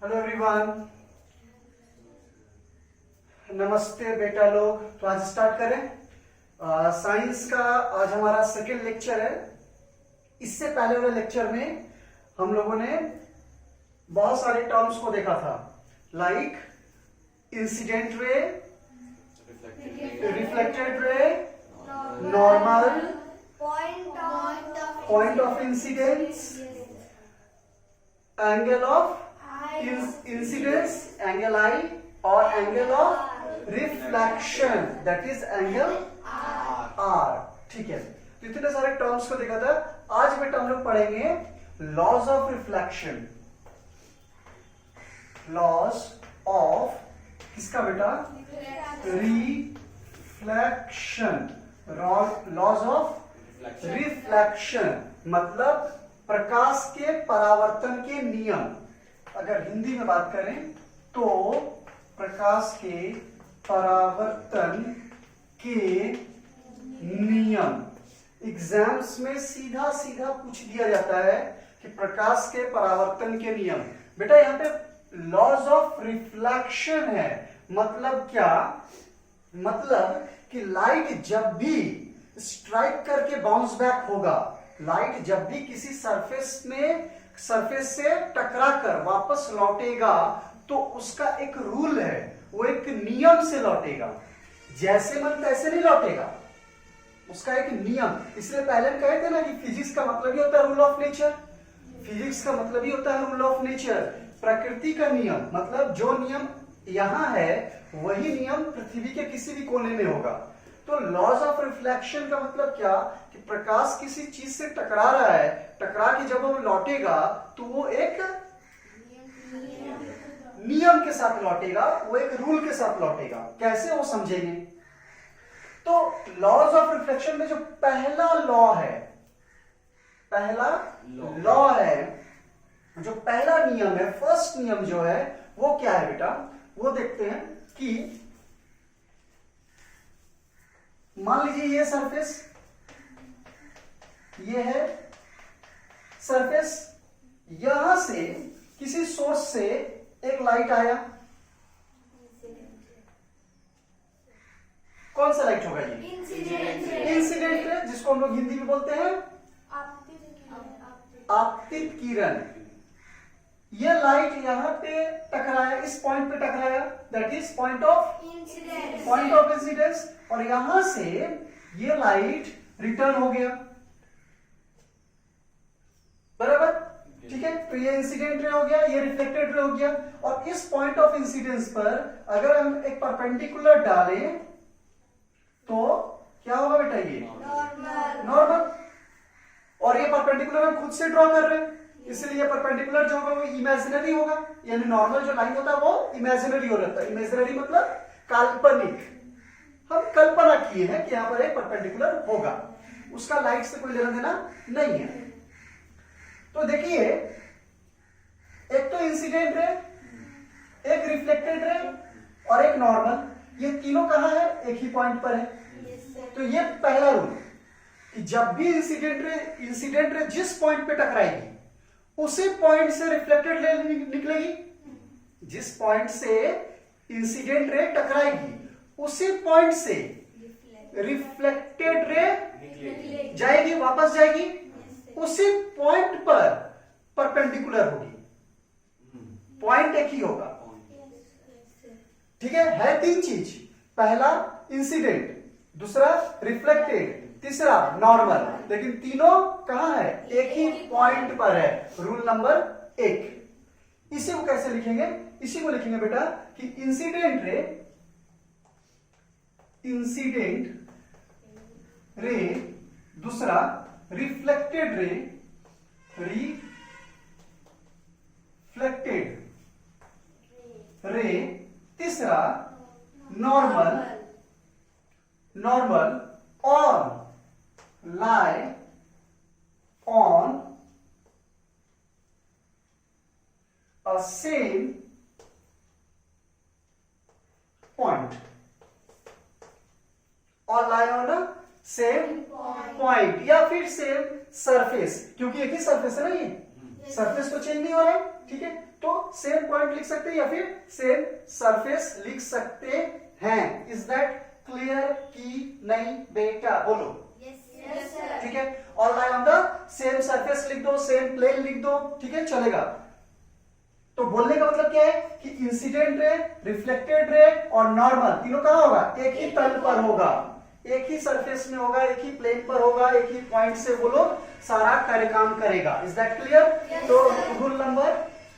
Hello everyone, नमस्ते बेटा लोग। तो आज स्टार्ट करें। साइंस का आज हमारा सेकेंड लेक्चर है। इससे पहले वाले लेक्चर में हम लोगों ने बहुत सारे टर्म्स को देखा था, like incident ray, reflected ray, normal, point of incidence, angle of incidence, angle I, or angle of reflection, that is angle R। ठीक है, तो इतने सारे टर्म्स को देखा था। आज बेटा हम लोग पढ़ेंगे laws of reflection. Laws of किसका बेटा? रिफ्लेक्शन। लॉज ऑफ रिफ्लेक्शन मतलब प्रकाश के परावर्तन के नियम। अगर हिंदी में बात करें तो प्रकाश के परावर्तन के नियम। एग्जाम्स में सीधा सीधा पूछ दिया जाता है कि प्रकाश के परावर्तन के नियम। बेटा यहां पे लॉज ऑफ रिफ्लेक्शन है, मतलब क्या? मतलब कि लाइट जब भी स्ट्राइक करके बाउंस बैक होगा, लाइट जब भी किसी सरफेस से टकरा कर वापस लौटेगा तो उसका एक रूल है, वो एक नियम से लौटेगा। जैसे मन तैसे नहीं लौटेगा, उसका एक नियम। इसलिए पहले हम कहे थे ना कि फिजिक्स का मतलब ही होता है रूल ऑफ नेचर। फिजिक्स का मतलब ही होता है रूल ऑफ नेचर, प्रकृति का नियम। मतलब जो नियम यहां है वही नियम पृथ्वी के किसी भी कोने में होगा। तो लॉज ऑफ रिफ्लेक्शन का मतलब क्या कि प्रकाश किसी चीज से टकरा रहा है, टकरा के जब वो लौटेगा तो वो एक नियम के साथ लौटेगा, वो एक रूल के साथ लौटेगा। कैसे वो समझेंगे? तो लॉज ऑफ रिफ्लेक्शन में जो पहला लॉ है, जो पहला नियम है, फर्स्ट नियम जो है वो क्या है बेटा? वो देखते हैं कि मान लीजिए ये सरफेस, ये है सरफेस, यहां से किसी सोर्स से एक लाइट आया। कौन सा लाइट होगा ये? इंसिडेंट रे, जिसको हम लोग हिंदी में बोलते हैं आपतित किरण। ये लाइट यहां पे टकराया, इस पॉइंट पे टकराया, that is point of incidence. और यहां से ये लाइट रिटर्न हो गया, बराबर? ठीक है, तो ये इंसिडेंट रे हो गया, ये रिफ्लेक्टेड रे हो गया। और इस पॉइंट ऑफ इंसिडेंस पर अगर हम एक परपेंडिकुलर डालें तो क्या होगा बेटा? ये नॉर्मल। और ये परपेंडिकुलर हम खुद से ड्रॉ कर रहे हैं, इसलिए परपेंडिकुलर जो होगा वो इमेजिनरी होगा। यानी नॉर्मल जो लाइन होता है वो इमेजिनरी हो जाता है। इमेजिनरी मतलब काल्पनिक। हम कल्पना किए हैं कि यहां पर एक परपेंडिकुलर होगा, उसका लाइट से कोई लेना देना नहीं है। तो देखिए, एक तो इंसिडेंट रे, एक रिफ्लेक्टेड रे और एक नॉर्मल। ये तीनों कहां है? एक ही पॉइंट पर है। तो ये पहला रूल कि जब भी इंसिडेंट रे जिस पॉइंट पे टकराएगी उसी पॉइंट से रिफ्लेक्टेड रे निकलेगी। जिस पॉइंट से इंसिडेंट रे टकराएगी उसी पॉइंट से रिफ्लेक्टेड रे जाएगी, वापस जाएगी, उसी पॉइंट पर परपेंडिकुलर होगी। पॉइंट एक ही होगा। ठीक है तीन चीज, पहला इंसिडेंट, दूसरा रिफ्लेक्टेड, तीसरा नॉर्मल। लेकिन तीनों कहां है? एक ही पॉइंट पर है। Rule number 1। इसी को कैसे लिखेंगे? इसी को लिखेंगे बेटा कि इंसिडेंट रे, दूसरा रिफ्लेक्टेड रे, तीसरा नॉर्मल और lie on a same point, or lie on a same point या फिर सेम सरफेस, क्योंकि एक ही सरफेस है ना ये। सरफेस तो चेंज नहीं हो रहा है, ठीक है, तो सेम पॉइंट लिख सकते हैं या फिर सेम सरफेस लिख सकते हैं। इज दैट क्लियर कि नहीं बेटा? बोलो। ठीक है, और lie on the same surface लिख दो, सेम प्लेन लिख दो, ठीक है, चलेगा। तो बोलने का मतलब क्या है कि इंसिडेंट रे, रिफ्लेक्टेड रे और नॉर्मल तीनों कहां होगा? एक ही तल पर होगा, एक ही सरफेस में होगा, एक ही प्लेन पर होगा, एक ही पॉइंट से वो लोग सारा कार्य काम करेगा। Is that clear? तो रूल नंबर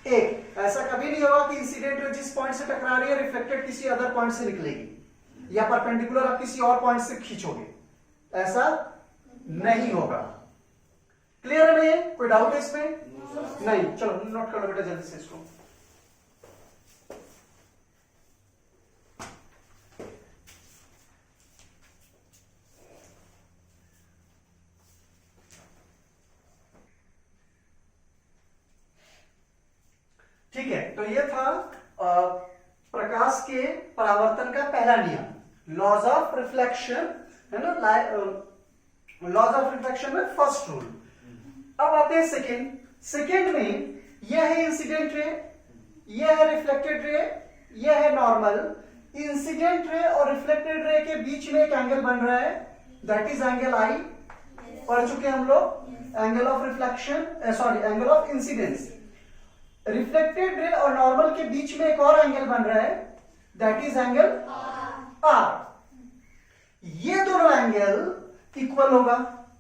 1, ऐसा कभी नहीं होगा कि इंसिडेंट रे जिस पॉइंट से टकरा रही है रिफ्लेक्टेड किसी अदर पॉइंट से निकलेगी या परपेंडिकुलर आप किसी और पॉइंट से खींचोगे, ऐसा नहीं होगा। क्लियर है? नहीं कोई डाउट है इसमें? नहीं, चलो नोट कर लो बेटा जल्दी से इसको। ठीक है, तो ये था प्रकाश के परावर्तन का पहला नियम, लॉज ऑफ रिफ्लेक्शन, है ना, लॉज ऑफ रिफ्लेक्शन में फर्स्ट रूल। अब आते हैं सेकेंड में यह है इंसिडेंट रे, यह है रिफ्लेक्टेड रे, यह है नॉर्मल। इंसिडेंट रे और रिफ्लेक्टेड रे के बीच में एक एंगल बन रहा है, दैट इज एंगल आई, पढ़ चुके हम लोग। Angle of reflection, sorry angle of incidence. Reflected ray और नॉर्मल के बीच में एक और एंगल बन रहा है, दैट इज एंगल आर। ये दोनों एंगल इक्वल होगा,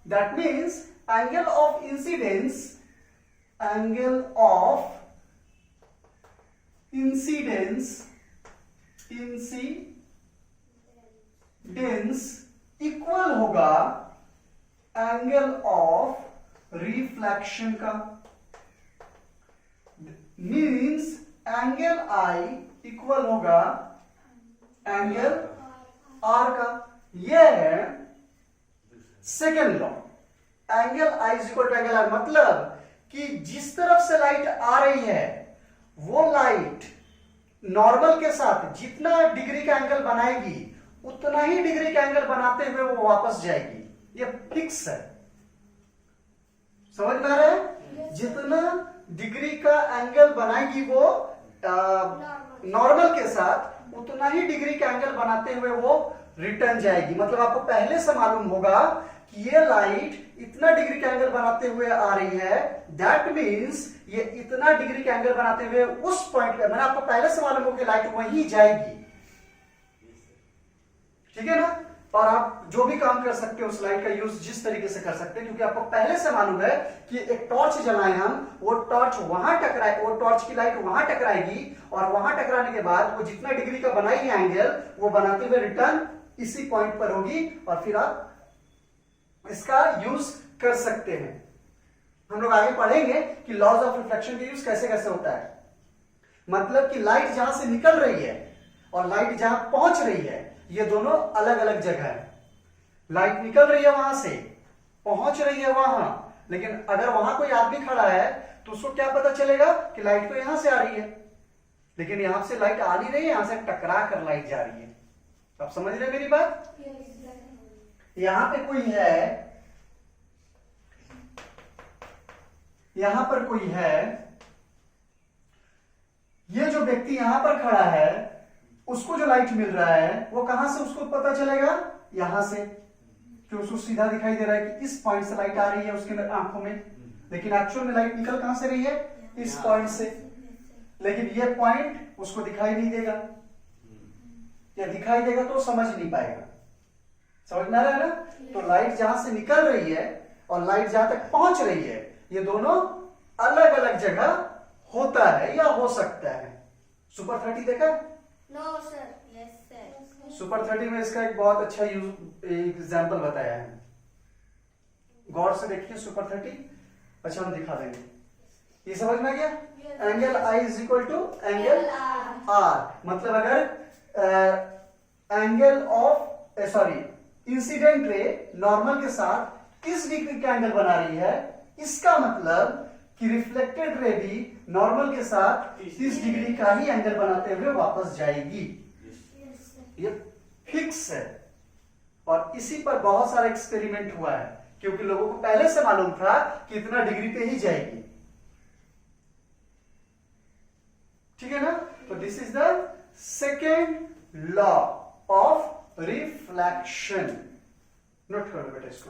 that means angle of incidence, angle of incidence equal होगा एंगल ऑफ रिफ्लेक्शन का। मीन्स एंगल आई इक्वल होगा एंगल आर का। यह है second law, angle I is equal to angle R. मतलब कि जिस तरफ से लाइट आ रही है वो लाइट नॉर्मल के साथ जितना डिग्री का एंगल बनाएगी उतना ही डिग्री का एंगल बनाते हुए वो वापस जाएगी, ये फिक्स है। समझ में आ रहा है? जितना डिग्री का एंगल बनाएगी वो नॉर्मल के साथ उतना ही डिग्री का एंगल बनाते हुए वो रिटर्न जाएगी। मतलब आपको पहले से मालूम होगा कि ये लाइट इतना डिग्री का एंगल बनाते हुए आ रही है, दैट मीन्स ये इतना डिग्री का एंगल बनाते हुए उस पॉइंट पे, मैंने आपको पहले से मालूम हो कि लाइट वहीं जाएगी, ठीक है ना। और आप जो भी काम कर सकते हो उस लाइट का यूज जिस तरीके से कर सकते हैं, क्योंकि आपको पहले से मालूम है कि एक टॉर्च जलाएं हम, वो टॉर्च वहां टकराए, वो टॉर्च की लाइट वहां टकराएगी और वहां टकराने के बाद वो जितना डिग्री का बनाई है एंगल वो बनाते हुए रिटर्न इसी पॉइंट पर होगी और फिर आप इसका यूज कर सकते हैं। हम लोग आगे पढ़ेंगे कि लॉज ऑफ रिफ्लेक्शन का यूज कैसे कैसे होता है। मतलब कि लाइट जहां से निकल रही है और लाइट जहां पहुंच रही है, ये दोनों अलग अलग जगह है। लाइट निकल रही है वहां से, पहुंच रही है वहां, लेकिन अगर वहां कोई आदमी खड़ा है तो उसको क्या पता चलेगा कि लाइट तो यहां से आ रही है, लेकिन यहां से लाइट आ नहीं रही है, यहां से टकरा कर लाइट जा रही है। आप समझ रहे हैं मेरी बात? यहां पे कोई है, यहां पर कोई है, ये जो व्यक्ति यहां पर खड़ा है उसको जो लाइट मिल रहा है वो कहां से उसको पता चलेगा? यहां से, कि उसको सीधा दिखाई दे रहा है कि इस पॉइंट से लाइट आ रही है उसके आंखों में, लेकिन एक्चुअल में लाइट निकल कहां से रही है? इस पॉइंट से। लेकिन ये पॉइंट उसको दिखाई नहीं देगा, या दिखाई देगा तो समझ नहीं पाएगा। समझ में आ रहा है ना? तो लाइट जहां से निकल रही है और लाइट जहां तक पहुंच रही है, ये दोनों अलग अलग जगह होता है या हो सकता है। सुपर 30 देखा? No sir, yes sir. Super 30 में इसका एक बहुत अच्छा एग्जाम्पल बताया है, गौर से देखिए सुपर 30। अच्छा हम दिखा देंगे, ये समझ में आ गया? Angle I is equal to angle R. मतलब अगर angle of incident ray normal के साथ इस डिग्री का एंगल बना रही है, इसका मतलब कि रिफ्लेक्टेड रे भी नॉर्मल के साथ 30 डिग्री का ही एंगल बनाते हुए वापस जाएगी। ये फिक्स है और इसी पर बहुत सारा एक्सपेरिमेंट हुआ है, क्योंकि लोगों को पहले से मालूम था कि इतना डिग्री पे ही जाएगी। ठीक है ना? तो this is the second law of reflection. Note करो बेटा इसको।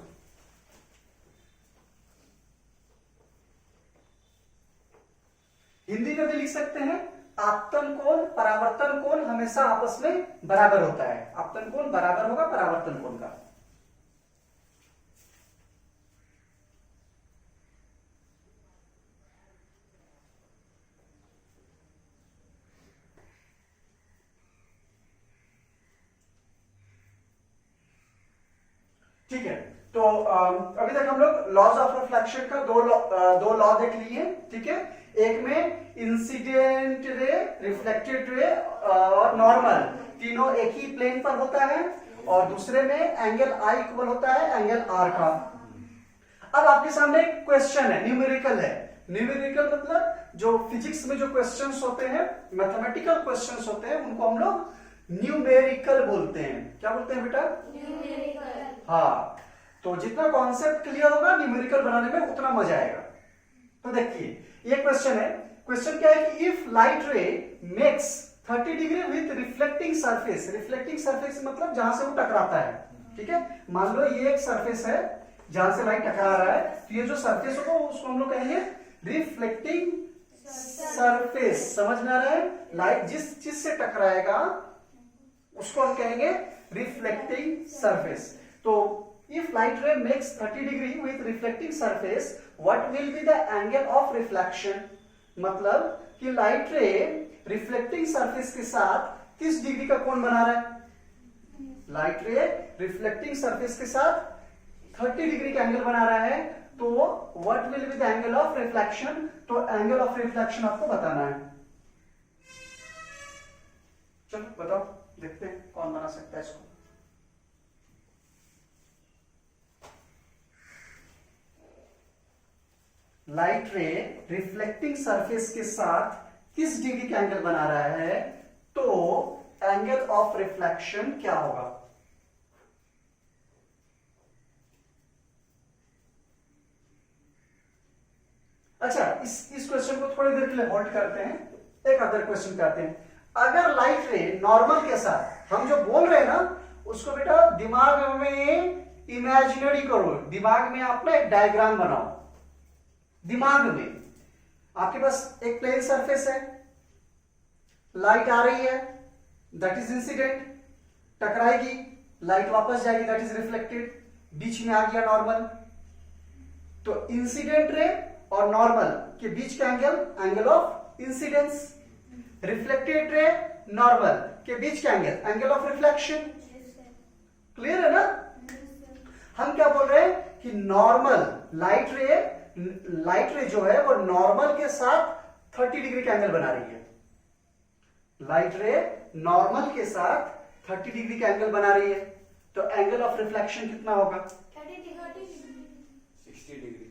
हिंदी में भी लिख सकते हैं, आपतन कोण परावर्तन कोण हमेशा आपस में बराबर होता है। आपतन कोण बराबर होगा परावर्तन कोण का। ठीक है, तो अभी तक हम लोग लॉज ऑफ रिफ्लेक्शन का दो लॉ देख लिए। ठीक है, एक में इंसिडेंट रे, रिफ्लेक्टेड रे और नॉर्मल तीनों एक ही प्लेन पर होता है, और दूसरे में एंगल आई इक्वल होता है एंगल आर का। अब आपके सामने एक क्वेश्चन है, न्यूमेरिकल है। न्यूमेरिकल मतलब जो फिजिक्स में जो क्वेश्चंस होते हैं, मैथमेटिकल क्वेश्चंस होते हैं, उनको हम लोग न्यूमेरिकल बोलते हैं। क्या बोलते हैं बेटा? न्यूमेरिकल। हाँ, तो जितना कॉन्सेप्ट क्लियर होगा न्यूमेरिकल बनाने में उतना मजा आएगा। तो देखिए ये क्वेश्चन है। क्वेश्चन क्या है कि इफ लाइट रे makes 30 degree with reflecting surface. Reflecting surface मतलब जहां से वो टकराता है। ठीक है, मान लो ये एक सरफेस है जहां से लाइट टकरा रहा है, तो ये जो सरफेस होगा उसको हम लोग कहेंगे रिफ्लेक्टिंग सरफेस। समझ में आ रहा है? लाइट जिस चीज से टकराएगा उसको हम कहेंगे रिफ्लेक्टिंग सरफेस। तो if light ray makes 30 degree with reflecting surface, what will be the angle of reflection? मतलब कि लाइट रे रिफ्लेक्टिंग सरफेस के साथ 30 डिग्री का कोण बना रहा है। लाइट रे रिफ्लेक्टिंग सरफेस के साथ 30 डिग्री का एंगल बना रहा है, तो what will be the angle of reflection? तो एंगल ऑफ रिफ्लेक्शन आपको बताना है। चलो बताओ, देखते हैं कौन बना सकता है इसको। लाइट रे रिफ्लेक्टिंग सरफेस के साथ 30 डिग्री का एंगल बना रहा है, तो एंगल ऑफ रिफ्लेक्शन क्या होगा? अच्छा, इस क्वेश्चन को थोड़ी देर के लिए होल्ड करते हैं, एक अदर क्वेश्चन करते हैं। अगर लाइट रे नॉर्मल के साथ, हम जो बोल रहे हैं ना उसको बेटा दिमाग में इमेजिनरी करो। दिमाग में आप ना एक डायग्राम बनाओ। दिमाग में आपके पास एक प्लेन सरफेस है, लाइट आ रही है, दैट इज इंसिडेंट, टकराएगी, लाइट वापस जाएगी, दैट इज रिफ्लेक्टेड, बीच में आ गया नॉर्मल। तो इंसिडेंट रे और नॉर्मल के बीच का angle of incidence. Reflected ray normal के बीच का एंगल ऑफ रिफ्लेक्शन। क्लियर है ना? हम क्या बोल रहे हैं कि नॉर्मल लाइट रे जो है वो नॉर्मल के साथ 30 डिग्री का एंगल बना रही है। लाइट रे नॉर्मल के साथ 30 डिग्री का एंगल बना रही है, तो एंगल ऑफ रिफ्लेक्शन कितना होगा? 60 डिग्री।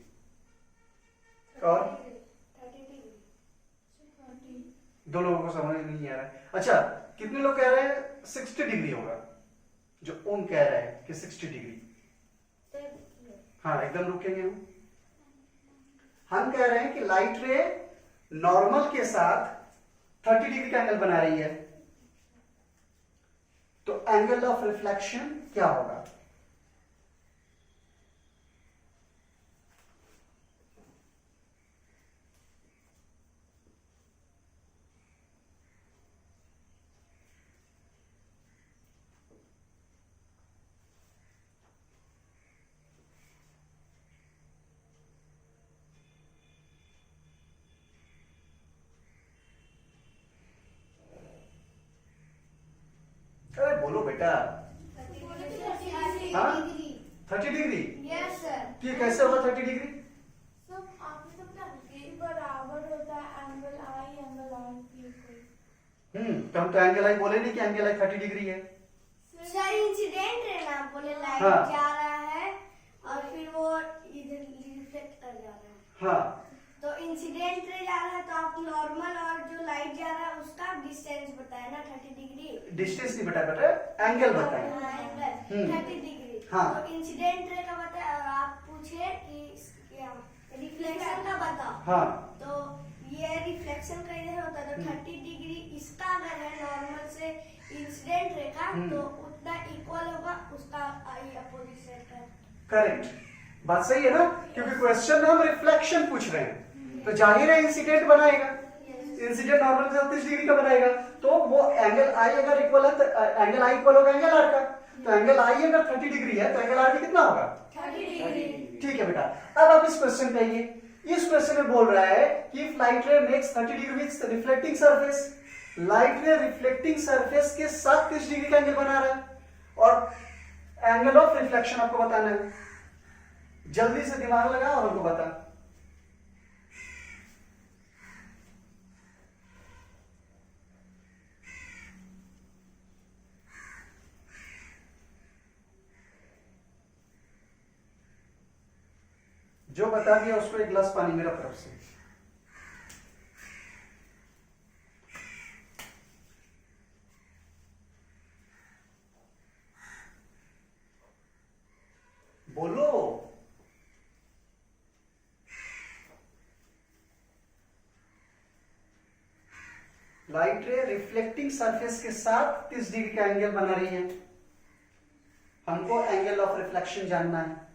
और दो लोगों को समझ नहीं आ रहा है। अच्छा, कितने लोग कह रहे हैं 60 डिग्री होगा? जो ओम कह रहा है कि 60 डिग्री। हाँ, एकदम रुकेंगे हम कह रहे हैं कि लाइट रे नॉर्मल के साथ 30 डिग्री का एंगल बना रही है, तो एंगल ऑफ रिफ्लेक्शन क्या होगा? अरे बोलो बेटा। हाँ? 30 डिग्री। Yes sir. ये कैसे होगा 30 डिग्री? बराबर होता है एंगल आई एंगल आर की। तो हम तो एंगल आई बोले नहीं कि एंगल आई 30 डिग्री है। सर इंसिडेंट है ना, बोले लाइट हाँ। जा रहा है और फिर वो इधर रिफ्लेक्ट कर जा रहा है। हाँ, तो इंसिडेंट रे जा रहा है, तो आप नॉर्मल और जो लाइट जा रहा है उसका डिस्टेंस बताए ना 30 डिग्री। डिस्टेंस नहीं बताया बेटा, एंगल बताया। हाँ, एंगल 30 डिग्री। हाँ। तो इंसिडेंट रे का बताया, आप पूछे कि क्या रिफ्लेक्शन का बताओ। हाँ, तो ये रिफ्लेक्शन का इधर होता है तो 30 डिग्री इसका अगर है नॉर्मल से इंसिडेंट रे का तो उतना इक्वल होगा उसका अपोजिट साइड का। करेक्ट, बात सही है ना, क्योंकि क्वेश्चन में हम रिफ्लेक्शन पूछ रहे हैं तो जाहिर है इंसिडेंट बनाएगा, इंसिडेंट नॉर्मल से 30 डिग्री का बनाएगा, तो वो एंगल आई अगर इक्वल है तो एंगल आई इक्वल होगा एंगल आर का, तो एंगल आई अगर 30 डिग्री है तो एंगल आर कितना होगा 30 डिग्री। ठीक है बेटा। अब आप इस क्वेश्चन पे आइए, इस क्वेश्चन में बोल रहा है कि लाइट रे makes 30 degree with reflecting surface, light रे रिफ्लेक्टिंग सरफेस के साथ 30 डिग्री का एंगल बना रहा है और एंगल ऑफ रिफ्लेक्शन आपको बताना है। जल्दी से दिमाग लगा और हमको बता। जो बता दिया उसको एक गिलास पानी मेरा तरफ से। बोलो। लाइट रे रिफ्लेक्टिंग सरफेस के साथ 30 डिग्री का एंगल बना रही है, हमको एंगल ऑफ रिफ्लेक्शन जानना है।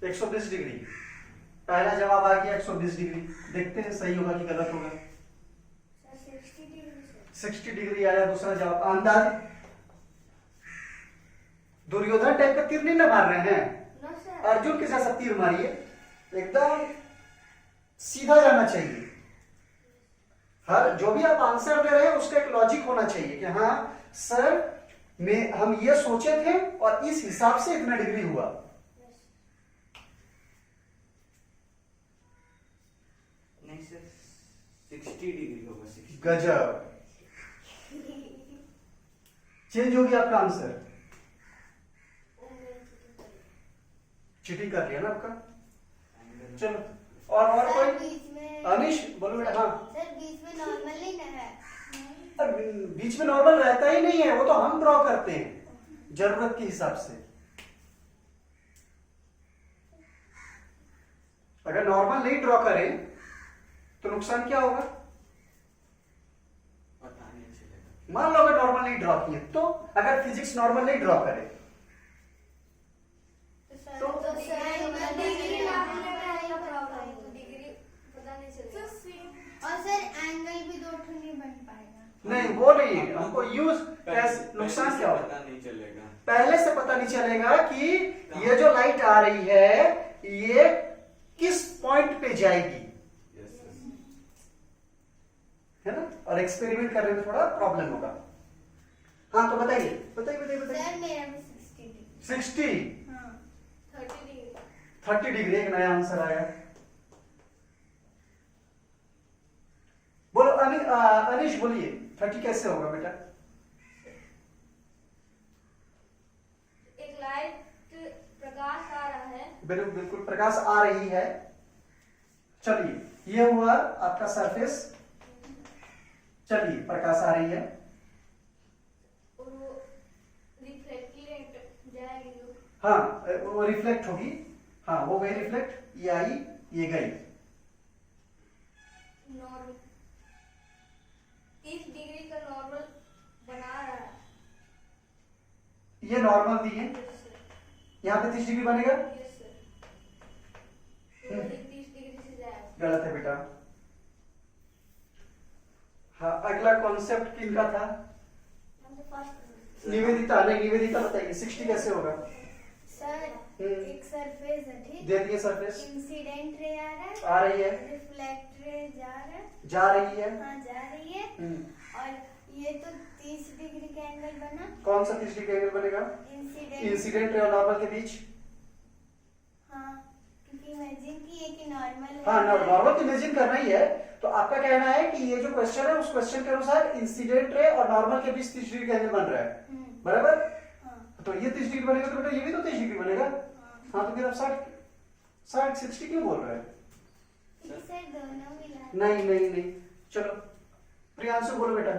तो 120 डिग्री पहला जवाब आ गया 120 डिग्री। देखते हैं सही होगा कि गलत होगा। 60 डिग्री आया दूसरा जवाब। अंदाज दुर्योधन टाइप का तीर नहीं ना मार रहे हैं, अर्जुन के जैसा तीर मारिए, एकदम सीधा जाना चाहिए। हर जो भी आप आंसर दे रहे हैं उसका एक लॉजिक होना चाहिए कि हाँ सर में हम ये सोचे थे और इस हिसाब से इतना डिग्री हुआ। नहीं सर 60 डिग्री होगा। 60 गजब, चेंज हो गया आपका आंसर। चीटिंग कर लिया ना आपका। चलो और सर, कोई बीच में अनिश बोलो बेटा। हाँ सर बीच में नॉर्मल नहीं ना है। अरे बीच में नॉर्मल रहता ही नहीं है, वो तो हम ड्रॉ करते हैं जरूरत के हिसाब से। अगर नॉर्मल नहीं ड्रॉ करें तो नुकसान क्या होगा? पता नहीं चलेगा। मान लो अगर नॉर्मल नहीं ड्रॉ किए तो, अगर फिजिक्स नॉर्मल नहीं ड्रॉ करे तो डिग्री नापने में आएगा प्रॉब्लम, डिग्री पता नहीं चलेगा। और सर एंगल भी दो ठो नहीं बन पाएगा। नहीं, वो नहीं, हमको यूज नुकसान क्या होगा पता नहीं चलेगा। पहले से पता नहीं चलेगा कि ये जो लाइट आ रही है ये किस पॉइंट पे जाएगी, यस सर। है ना, और एक्सपेरिमेंट करने में थोड़ा प्रॉब्लम होगा। हाँ तो बताइए बताइए बताइए बताइए। सर मेरा भी 60 डिग्री। 60 हाँ 30 डिग्री। 30 डिग्री एक नया आंसर आया। बोलो अनिश बोलिए 30 कैसे होगा बेटा? एक लाइट प्रकाश आ रहा है, बिल्कुल बिल्कुल प्रकाश आ रही है। चलिए ये हुआ आपका सरफेस। चलिए प्रकाश आ रही है, और वो रिफ्लेक्ट जाएगी। हाँ वो रिफ्लेक्ट होगी। हाँ वो गई रिफ्लेक्ट, ये आई ये गई। नॉर्मल 30 डिग्री का नॉर्मल बना रहा है। ये नॉर्मल दी है, यहाँ पे 30 डिग्री बनेगा। यस सर, तो 30 डिग्री से जाएगा। गलत है बेटा। हाँ अगला कॉन्सेप्ट किनका था? हमसे फर्स्ट निवेदिता। नहीं निवेदिता बताइए 60 कैसे होगा? सर एक सरफेस है ठीक, दे दिए सरफेस, इंसिडेंट रे आ रहा है, आ रही है, रिफ्लेक्ट रे जा रहा है, जा रही है। हाँ जा रही है। और ये तो 30 डिग्री का एंगल बना। कौन सा 30 डिग्री एंगल बनेगा? इंसिडेंट। इंसिडेंट और नॉर्मल के बीच। हाँ क्योंकि इमेजिन किए कि नॉर्मल। हाँ नॉर्मल तो इमेजिन करना ही है। तो आपका कहना है कि ये जो क्वेश्चन है उस क्वेश्चन के अनुसार इंसिडेंट रे और नॉर्मल के बीच 30 डिग्री का एंगल बन रहा है, बराबर? हाँ तो ये 30 डिग्री बनेगा तो बेटा ये भी तो 30 डिग्री बनेगा। हाँ तो फिर आप 60 क्यों बोल रहे हैं? सर दोनों मिला। नहीं नहीं नहीं, चलो प्रियांशु बोलो बेटा।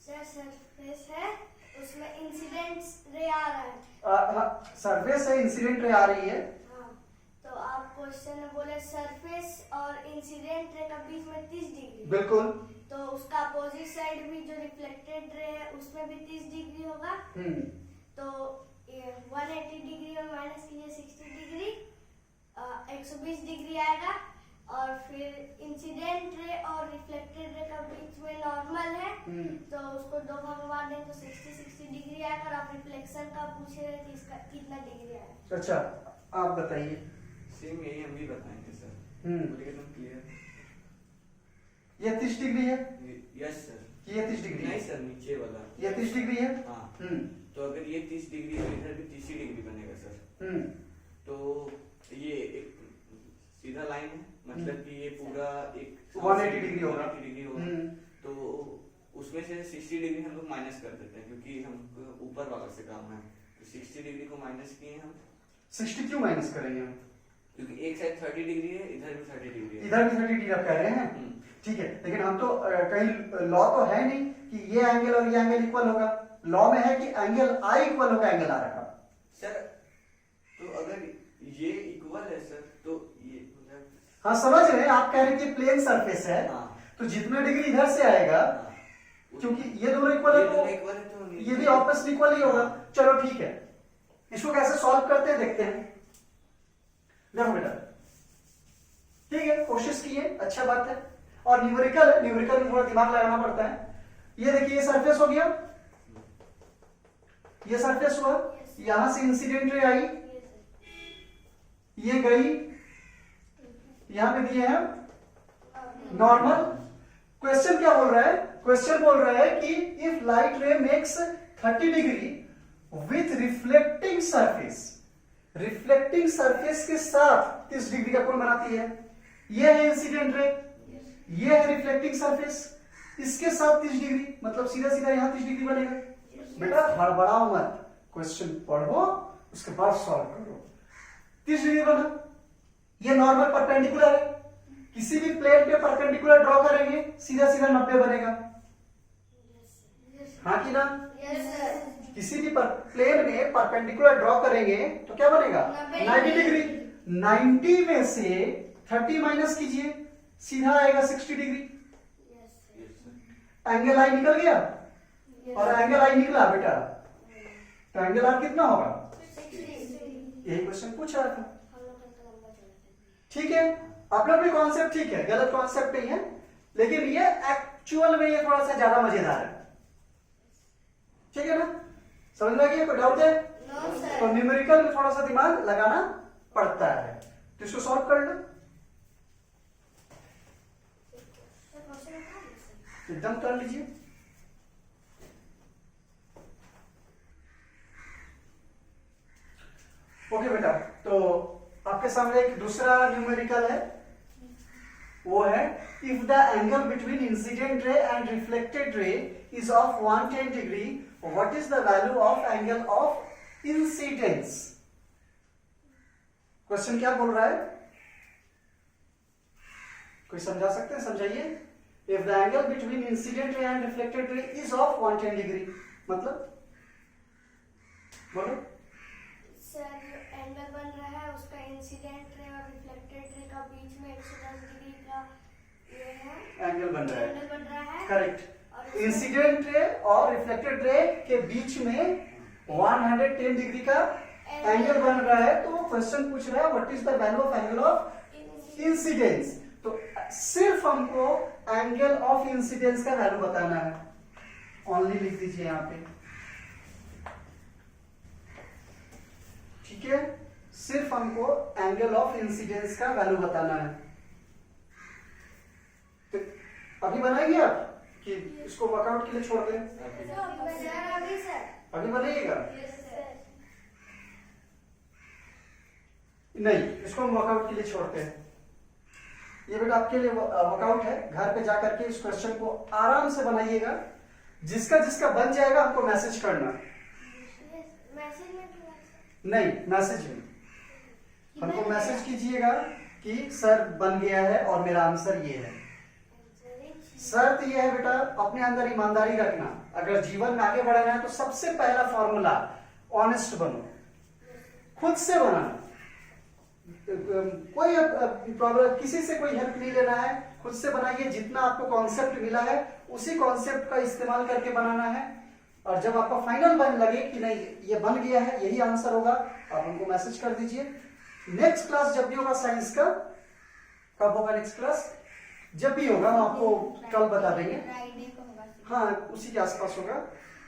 सर सरफेस है, उसमें इंसिडेंट रे आ रहा है। हाँ सरफेस है, इंसिडेंट रे आ रही है। हाँ, तो आप क्वेश्चन में बोले सरफेस और इंसिडेंट रे का बीच में 30 डिग्री। बिल्कुल। तो उसका अपोजिट साइड भी जो रिफ्लेक्टेड रे है उसमें भी 30 डिग्री होगा। तो 180 डिग्री में माइनस कीजिए 60 डिग्री, 120 डिग्री आएगा। और फिर इंसिडेंट रे और रिफ्लेक्टेड रे का बीच में नॉर्मल है, तो उसको दो भाग में बांट दें तो 60 डिग्री आएगा। और आप रिफ्लेक्शन का पूछ रहे थे इसका कितना डिग्री आएगा। अच्छा आप बताइए। सेम यही हम भी बताएंगे सर। बोलिए एकदम क्लियर। ये 30 डिग्री है, यस सर। ये 30 डिग्री नहीं है, सर, नीचे वाला ये 30 डिग्री है। हाँ। तो अगर ये 30 डिग्री है, इधर भी 30 डिग्री बनेगा सर। तो ये एक सीधा लाइन है, मतलब कि ये पूरा एक 180 डिग्री होगा। 180 डिग्री होगा। तो उसमें से 60 डिग्री हम लोग माइनस कर देते हैं, क्योंकि हम ऊपर वाला से काम है। तो 60 डिग्री को माइनस किए हम। 60 क्यों माइनस करेंगे हम? क्योंकि एक साइड 30 डिग्री है, इधर भी 30 डिग्री है। इधर भी 30 डिग्री आप कह रहे हैं, ठीक है। लेकिन हम तो कहीं लॉ तो है नहीं कि ये एंगल और ये एंगल इक्वल होगा। लॉ में है कि एंगल आई इक्वल होगा एंगल आर का। सर तो अगर ये इक्वल है सर, तो ये मतलब हाँ समझ रहे हैं, आप कह रहे हैं कि प्लेन सरफेस है। हाँ। तो जितना डिग्री इधर से आएगा, क्योंकि ये दोनों इक्वल है तो ये भी ऑपोजिट इक्वल ही होगा। चलो ठीक है, इसको कैसे सॉल्व करते हैं देखते हैं। देखो बेटा, ठीक है कोशिश की है, अच्छा बात है। और न्यूमेरिकल है, न्यूमेरिकल में थोड़ा दिमाग लगाना पड़ता है। ये देखिए ये सरफेस हो गया, ये सरफेस हुआ, यहां से इंसिडेंट रे आई, ये गई, यहां पे दिए हैं नॉर्मल। क्वेश्चन क्या बोल रहा है? क्वेश्चन बोल रहा है कि इफ लाइट रे makes 30 degree with reflecting surface, reflecting surface के साथ 30 डिग्री का कोण बनाती है। ये है इंसिडेंट रे, ये है रिफ्लेक्टिंग सरफेस, इसके साथ 30 डिग्री, मतलब सीधा सीधा यहां 30 डिग्री बनेगा। बेटा हड़बड़ाओ मत, क्वेश्चन पढ़ो उसके बाद सॉल्व करो। 30 डिग्री बना, ये नॉर्मल परपेंडिकुलर है, किसी भी प्लेन पे परपेंडिकुलर ड्रॉ करेंगे सीधा सीधा 90 बनेगा। हाँ कि ना? किसी भी प्लेन में परपेंडिकुलर ड्रॉ करेंगे तो क्या बनेगा? 90 डिग्री। 90 में से 30 माइनस कीजिए, सीधा आएगा 60 डिग्री। एंगल आई निकल गया, और एंगल आई निकला बेटा, तो एंगल आर कितना होगा? 60। यही क्वेश्चन पूछ रहा था। ठीक है, अपना भी कॉन्सेप्ट ठीक है, गलत कॉन्सेप्ट नहीं है, लेकिन ये एक्चुअल में ये थोड़ा सा ज्यादा मजेदार है। ठीक है ना? समझ में आ गया? कोई डाउट है? तो न्यूमेरिकल में थोड़ा सा दिमाग लगाना पड़ता है, तो इसको सॉल्व कर लो, एकदम कर लीजिए। ओके बेटा, तो आपके सामने एक दूसरा न्यूमेरिकल है, वो है if the angle between incident ray and reflected ray is of 110 degree, what is the value of angle of incidence? Question क्या बोल रहा है? कोई समझा सकते हैं? समझाइए। If the angle between incident ray and reflected ray is of 110 degree, मतलब बोलो। सर जो एंगल बन रहा है उसका इंसिडेंट रे और रिफ्लेक्टेड रे का बीच में 110 डिग्री का ये है, एंगल बन रहा है, एंगल बन रहा है। करेक्ट। इंसिडेंट रे और रिफ्लेक्टेड रे के बीच में 110 डिग्री का एंगल बन रहा है। तो क्वेश्चन पूछ रहा है what is the value of angle of incidence. तो सिर्फ हमको एंगल ऑफ इंसिडेंस का वैल्यू बताना है, ओनली लिख दीजिए यहां पे। ठीक है, सिर्फ हमको एंगल ऑफ इंसिडेंस का वैल्यू बताना है। तो अभी बनाएंगे आप कि इसको वर्कआउट के लिए छोड़ दें? अभी बनाइएगा? नहीं, इसको हम वर्कआउट के लिए छोड़ते हैं। ये बेटा आपके लिए वर्कआउट है, घर पे जाकर के इस क्वेश्चन को आराम से बनाइएगा। जिसका जिसका बन जाएगा हमको मैसेज करना। मैसेज में भी नहीं, मैसेज में हमको मैसेज कीजिएगा कि सर बन गया है और मेरा आंसर ये है। शर्त ये है बेटा, अपने अंदर ईमानदारी रखना। अगर जीवन में आगे बढ़ना है तो सबसे पहला फॉर्मूला ऑनेस्ट बनो, खुद से बनाना। कोई प्रॉब्लम, किसी से कोई हेल्प नहीं लेना है, खुद से बनाइए। जितना आपको कॉन्सेप्ट मिला है उसी कॉन्सेप्ट का इस्तेमाल करके बनाना है। और जब आपका फाइनल बन लगे कि नहीं ये बन गया है, यही आंसर होगा, आप हमको मैसेज कर दीजिए। नेक्स्ट क्लास जब भी होगा साइंस का, कब होगा नेक्स्ट क्लास? जब भी होगा हम आपको कल बता देंगे। फ्राइडे को होगा। हाँ, उसी के आसपास होगा।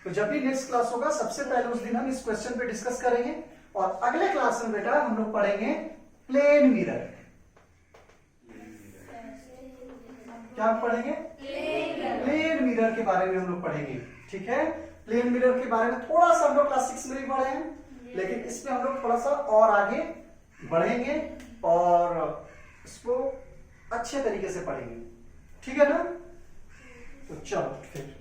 तो जब भी नेक्स्ट क्लास होगा सबसे पहले उस दिन हम इस क्वेश्चन पे डिस्कस करेंगे। और अगले क्लास में बेटा हम लोग पढ़ेंगे प्लेन मिरर। क्या पढ़ेंगे? प्लेन मिरर के बारे में हम लोग पढ़ेंगे। ठीक है, प्लेन मिरर के बारे में थोड़ा सा हम लोग क्लास 6 में भी पढ़े हैं, लेकिन इसमें हम लोग थोड़ा सा और आगे बढ़ेंगे और इसको अच्छे तरीके से पढ़ेंगे। ठीक है ना? तो चलो फिर